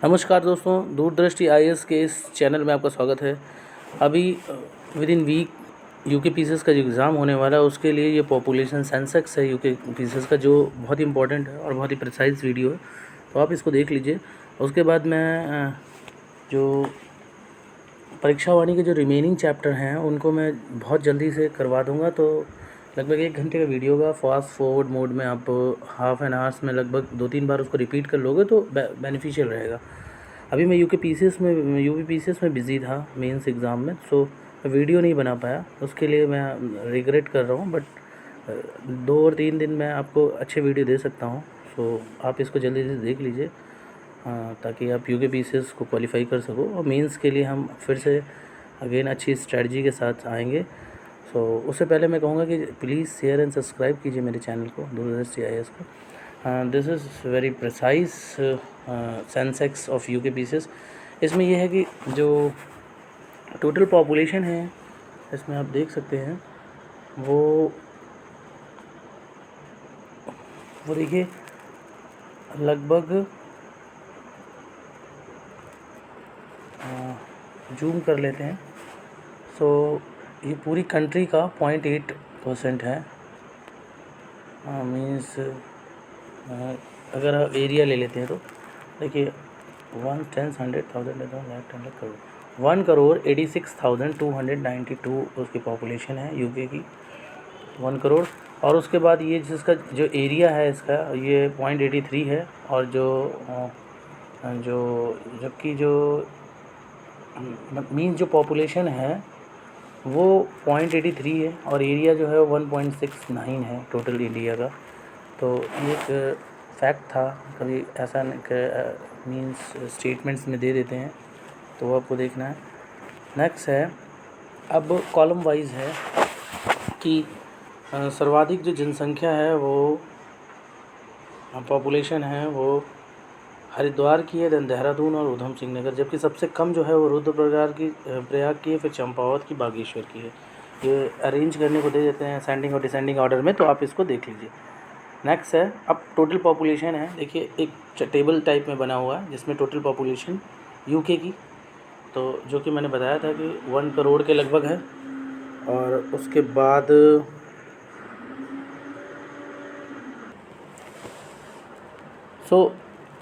नमस्कार दोस्तों, दूरदृष्टि आईएएस के इस चैनल में आपका स्वागत है। अभी within week UK PCS का जो एग्ज़ाम होने वाला है उसके लिए ये पॉपुलेशन सेंसस है यूके पीसीएस का, जो बहुत ही इंपॉर्टेंट है और बहुत ही प्रिसाइज वीडियो है, तो आप इसको देख लीजिए। उसके बाद मैं जो परीक्षा वाणी के जो रिमेनिंग चैप्टर हैं उनको मैं बहुत जल्दी से करवा दूंगा। तो लगभग 1 घंटे का वीडियो होगा। फास्ट फॉरवर्ड मोड में आप हाफ एन आवर्स में लगभग 2-3 बार उसको रिपीट कर लोगे तो बेनिफिशियल रहेगा। अभी मैं यूपी पीसीएस में बिज़ी था मेंस एग्ज़ाम में, सो वीडियो नहीं बना पाया। उसके लिए मैं रिग्रेट कर रहा हूँ, बट 2 और 3 दिन में आपको अच्छे वीडियो दे सकता हूँ। सो आप इसको जल्दी से देख लीजिए ताकि आप यूके पीसीएस को क्वालिफाई कर सको, और मेंस के लिए हम फिर से अगेन अच्छी स्ट्रेटजी के साथ आएंगे। सो उससे पहले मैं कहूँगा कि प्लीज़ शेयर एंड सब्सक्राइब कीजिए मेरे चैनल को, दूरदर्शी आईएएस को। This is very precise Sensex of UK PCS. इसमें यह है कि जो टोटल पॉपुलेशन है इसमें आप देख सकते हैं वो देखिए लगभग जूम कर लेते हैं। सो ये पूरी कंट्री का 0.8% है। मीन्स अगर आप एरिया ले लेते हैं तो देखिए 1,86,292 उसकी पॉपुलेशन है यूके की, 1 करोड़। और उसके बाद ये जिसका जो एरिया है इसका ये 0.83 है, और जबकि जो मीन्स जो पॉपुलेशन है वो 0.83 है, और एरिया जो है 1.69 है टोटल इंडिया का। तो ये एक फैक्ट था, कभी ऐसा मीन्स स्टेटमेंट्स में दे देते हैं, तो वो आपको देखना है। नेक्स्ट है, अब कॉलम वाइज है कि सर्वाधिक जो जनसंख्या है वो पॉपुलेशन है वो हरिद्वार की है, देन देहरादून और उधम सिंह नगर, जबकि सबसे कम जो है वो रुद्रप्रयाग की है, फिर चंपावत की, बागेश्वर की है। ये अरेंज करने को दे देते हैं असेंडिंग और डिसेंडिंग ऑर्डर में, तो आप इसको देख लीजिए। नेक्स्ट है, अब टोटल पॉपुलेशन है, देखिए एक टेबल टाइप में बना हुआ है जिसमें टोटल पॉपुलेशन यूके की, तो जो कि मैंने बताया था कि 1 करोड़ के लगभग है। और उसके बाद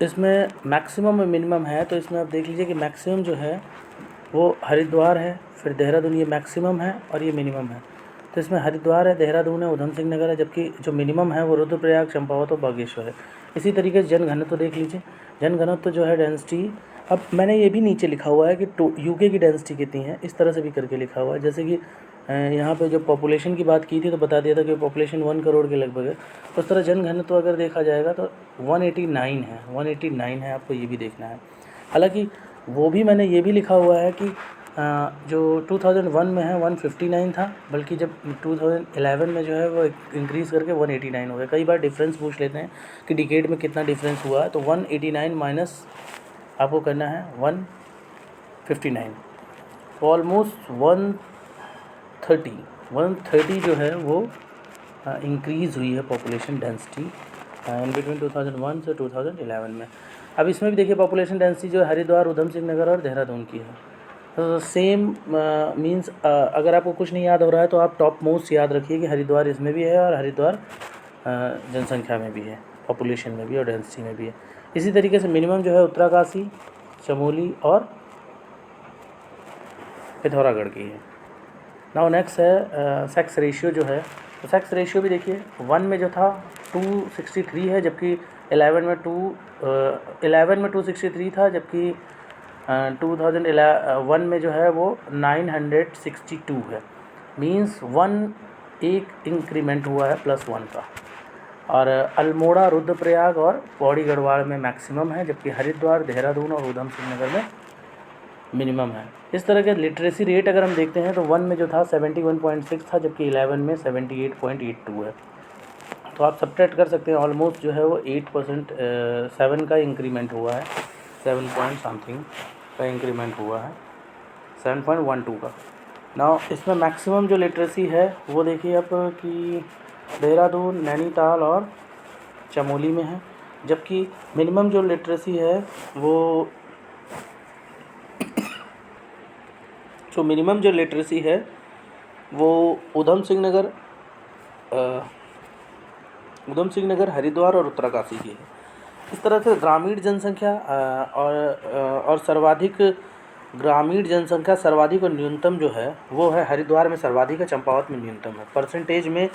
इसमें मैक्सिमम और मिनिमम है, तो इसमें आप देख लीजिए कि मैक्सिमम जो है वो हरिद्वार है, फिर देहरादून, ये मैक्सिमम है और ये मिनिमम है। तो इसमें हरिद्वार है, देहरादून है, उधम सिंह नगर है, जबकि जो मिनिमम है वो रुद्रप्रयाग, चंपावत और बागेश्वर है। इसी तरीके से जनघनत्व देख लीजिए। जनघनत्व जो है डेंसिटी, अब मैंने ये भी नीचे लिखा हुआ है कि यूके की डेंसिटी कितनी है, इस तरह से भी करके लिखा हुआ है। जैसे कि यहाँ पे जो पॉपुलेशन की बात की थी तो बता दिया था कि पॉपुलेशन 1 करोड़ के लगभग है। उस तरह जनघनत्व अगर देखा जाएगा तो 189 है, 189 है, आपको ये भी देखना है। हालांकि वो भी मैंने ये भी लिखा हुआ है कि जो 2001 में है 159 था, बल्कि जब 2011 में जो है वो इंक्रीज़ करके 189 हो गया। कई बार डिफरेंस पूछ लेते हैं कि डिकेड में कितना डिफरेंस हुआ है, तो 189 माइनस आपको करना है 159, तो ऑलमोस्ट 130 जो है वो इंक्रीज़ हुई है पॉपुलेशन डेंसिटी इन बिटवीन 2001 से 2011 में। अब इसमें भी देखिए पॉपुलेशन डेंसिटी जो है हरिद्वार, उधम सिंह नगर और देहरादून की है। तो सेम मींस अगर आपको कुछ नहीं याद हो रहा है तो आप टॉप मोस्ट याद रखिए कि हरिद्वार इसमें भी है, और हरिद्वार जनसंख्या में भी है, पॉपुलेशन में भी और डेंसिटी में भी है। इसी तरीके से मिनिमम जो है उत्तरकाशी, चमोली और पिथौरागढ़ की है। नाउ नेक्स्ट है सेक्स रेशियो जो है, तो सेक्स रेशियो भी देखिए 1 में जो था 263 है, जबकि 11 में 263 था, जबकि 2001 में जो है वो 962 है। मींस 1 एक इंक्रीमेंट हुआ है +1 का। और अल्मोड़ा, रुद्रप्रयाग और पौड़ी गढ़वाल में मैक्सिमम है, जबकि हरिद्वार, देहरादून और उधम सिंह नगर में मिनिमम है। इस तरह के लिटरेसी रेट अगर हम देखते हैं तो 1 में जो था 71.6 था, जबकि 11 में 78.82 है। तो आप सब्ट्रैक्ट कर सकते हैं, ऑलमोस्ट जो है वो 8% 7 का इंक्रीमेंट हुआ है, 7 पॉइंट समथिंग का इंक्रीमेंट हुआ है, 7.12 का। ना इसमें मैक्सिमम जो लिटरेसी है वो देखिए आप कि देहरादून, नैनीताल और चमोली में है, जबकि मिनिमम जो लिटरेसी है वो जो मिनिमम जो लिटरेसी है वो ऊधम सिंह नगर, हरिद्वार और उत्तरकाशी की है। इस तरह से ग्रामीण जनसंख्या और सर्वाधिक ग्रामीण जनसंख्या सर्वाधिक और न्यूनतम जो है वो है हरिद्वार में सर्वाधिक है, चंपावत में न्यूनतम है। परसेंटेज में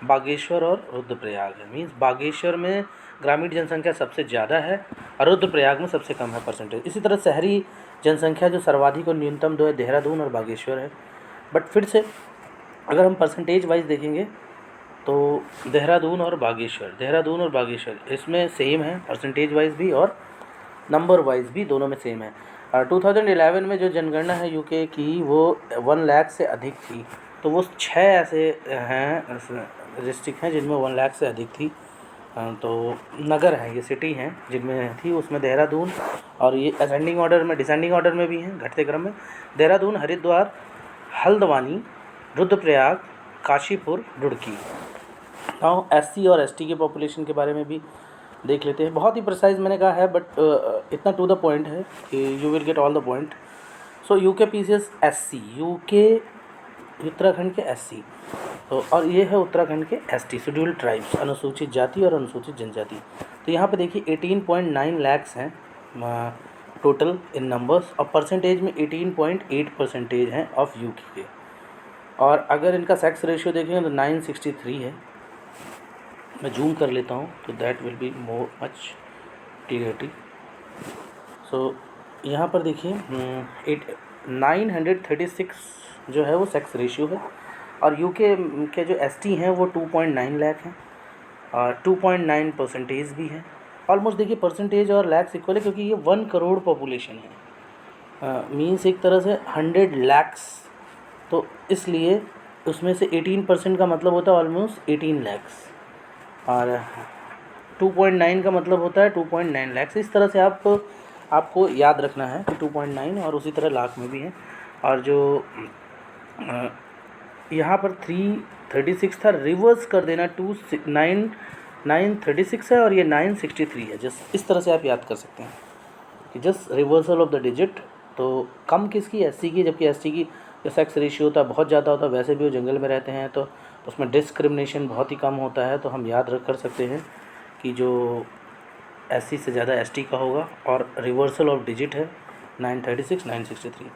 बागेश्वर और रुद्रप्रयाग है। मीन्स बागेश्वर में ग्रामीण जनसंख्या सबसे ज़्यादा है और रुद्रप्रयाग में सबसे कम है परसेंटेज। इसी तरह शहरी जनसंख्या जो सर्वाधिक और न्यूनतम दो है देहरादून और बागेश्वर है। बट फिर से अगर हम परसेंटेज वाइज देखेंगे तो देहरादून और बागेश्वर इसमें सेम है परसेंटेज वाइज भी और नंबर वाइज भी, दोनों में सेम है। 2011 में जो जनगणना है यूके की वो 1 लाख से अधिक थी, तो वो 6 ऐसे हैं डिस्ट्रिक्ट हैं जिनमें 1 लाख से अधिक थी। तो नगर हैं, ये सिटी हैं जिनमें थी, उसमें देहरादून और ये डिसेंडिंग ऑर्डर में भी हैं, घटते क्रम में देहरादून, हरिद्वार, हल्द्वानी, रुद्रप्रयाग, काशीपुर, रुड़की। नाउ एससी और एसटी के पॉपुलेशन के बारे में भी देख लेते हैं। बहुत ही प्रिसाइज मैंने कहा है बट इतना टू द पॉइंट है कि you will get all the point. So UK PCS SC, UK Uttarakhand के एससी, तो और ये है उत्तराखंड के एसटी, शेड्यूल्ड ट्राइब्स, अनुसूचित जाति और अनुसूचित जनजाति। तो यहाँ पे देखिए 18.9 लाख्स हैं टोटल इन नंबर्स और परसेंटेज में 18.8% हैं ऑफ यूके के। और अगर इनका सेक्स रेशियो देखेंगे तो 963 है। मैं जूम कर लेता हूँ तो that will be more much clarity. So यहाँ पर देखिए 936 जो है वो सेक्स रेशियो है और यूके के जो एसटी हैं वो 2.9 लाख हैं और 2.9% भी है। ऑलमोस्ट देखिए परसेंटेज और लैक्स इक्वल है क्योंकि ये 1 करोड़ पॉपुलेशन है, मीन्स एक तरह से 100 लाख्स, तो इसलिए उसमें से 18% का मतलब होता है ऑलमोस्ट 18 लाख्स और 2.9 का मतलब होता है 2.9 लाख। इस तरह से आपको याद रखना है कि 2.9 और उसी तरह लाख में भी है। और जो यहाँ पर 336 था, रिवर्स कर देना 936 है और ये 963 है। जस्ट इस तरह से आप याद कर सकते हैं कि just reversal of the digit. तो कम किसकी, एससी की, जबकि एसटी की जो सेक्स रेशियो होता है बहुत ज़्यादा होता है, वैसे भी वो जंगल में रहते हैं तो उसमें डिस्क्रिमिनेशन बहुत ही कम होता है। तो हम याद रख कर सकते हैं कि जो एससी से ज़्यादा एसटी का होगा और रिवर्सल ऑफ डिजिट है 936, 963।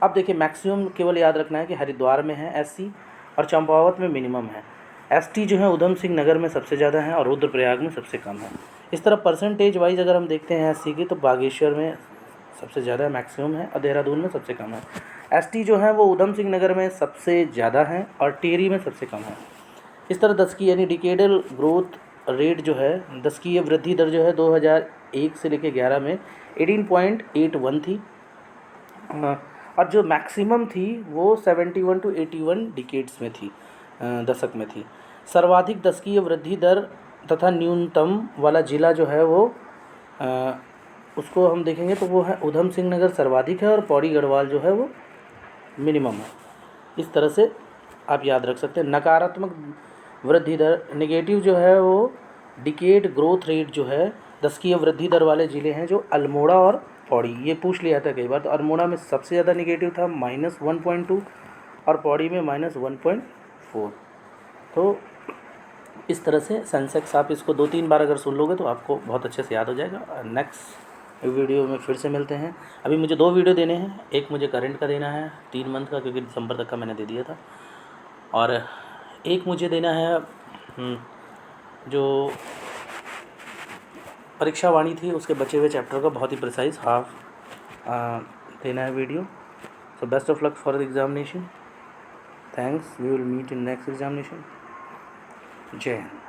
अब देखिए मैक्सिमम केवल याद रखना है कि हरिद्वार में है एससी और चंपावत में मिनिमम है। एसटी जो है ऊधम सिंह नगर में सबसे ज़्यादा है और रुद्रप्रयाग में सबसे कम है। इस तरह परसेंटेज वाइज अगर हम देखते हैं एससी की तो बागेश्वर में सबसे ज़्यादा मैक्सिमम है और देहरादून में सबसे कम है। एसटी जो है वो ऊधम सिंह नगर में सबसे ज़्यादा है और टिहरी में सबसे कम है। इस तरह दशकीय यानी डिकेडल ग्रोथ रेट जो है, दशकीय वृद्धि दर जो है 2001 से लेकर 11 में 18.81 थी और जो मैक्सिमम थी वो 71 to 81 डिकेड्स में थी, दशक में थी। सर्वाधिक दशकीय वृद्धि दर तथा न्यूनतम वाला जिला जो है वो उसको हम देखेंगे तो वो है ऊधम सिंह नगर सर्वाधिक है और पौड़ी गढ़वाल जो है वो मिनिमम है। इस तरह से आप याद रख सकते हैं। नकारात्मक वृद्धि दर नेगेटिव जो है वो डिकेड ग्रोथ रेट जो है दशकीय वृद्धि दर वाले ज़िले हैं जो अल्मोड़ा और पौड़ी, ये पूछ लिया था कई बार। तो अल्मोड़ा में सबसे ज़्यादा नेगेटिव था -1.2 और पौड़ी में -1.4। तो इस तरह से सेंसेक्स आप इसको 2-3 बार अगर सुन लोगे तो आपको बहुत अच्छे से याद हो जाएगा। नेक्स्ट वीडियो में फिर से मिलते हैं। अभी मुझे 2 वीडियो देने हैं, एक मुझे करंट का देना है 3 मंथ का क्योंकि दिसंबर तक का मैंने दे दिया था, और एक मुझे देना है जो परीक्षा वाणी थी उसके बचे हुए चैप्टर का बहुत ही प्रिसाइज हाफ देना है video. So best of luck for the examination. Thanks, we will meet in next examination. जय हिंद।